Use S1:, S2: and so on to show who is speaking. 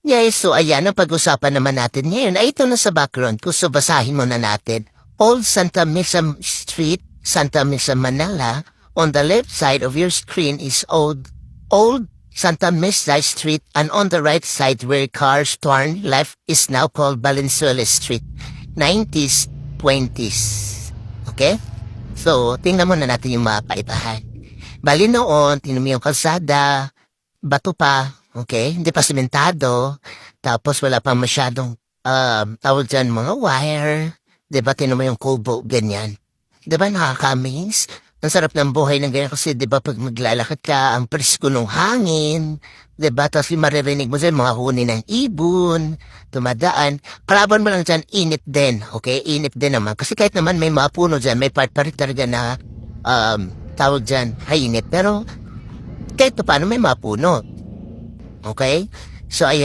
S1: Yes, so ayan ang pag-usapan naman natin ngayon. Ay ito na sa background ko, so basahin muna natin. Old Santa Mesa Street, Santa Mesa, Manila. On the left side of your screen is old Santa Mesa Street, and on the right side where cars turn left is now called Valenzuela Street. 90s, 20s. Okay? So, tingnan muna natin yung mga paibahan. Bali noon, tingnan mo yung kalsada, bato pa, okay? Hindi pa sementado. Tapos wala pa masyadong, tawag dyan, mga wire. Diba, tingnan mo yung kubo, ganyan. Diba, nakaka-amaze? Ang sarap ng buhay ng ganyan kasi diba, pag maglalakad ka, ang presko ng hangin. Diba, tapos yung maririnig mo dyan, mga huni ng ibon, tumadaan. Kalaban mo lang dyan, init din, okay? Init din naman. Kasi kahit naman may mga puno dyan, may part pa rin talaga na, tawag dyan, hainit. Pero, kahit pa paano may mga puno. Okay? So, ayan.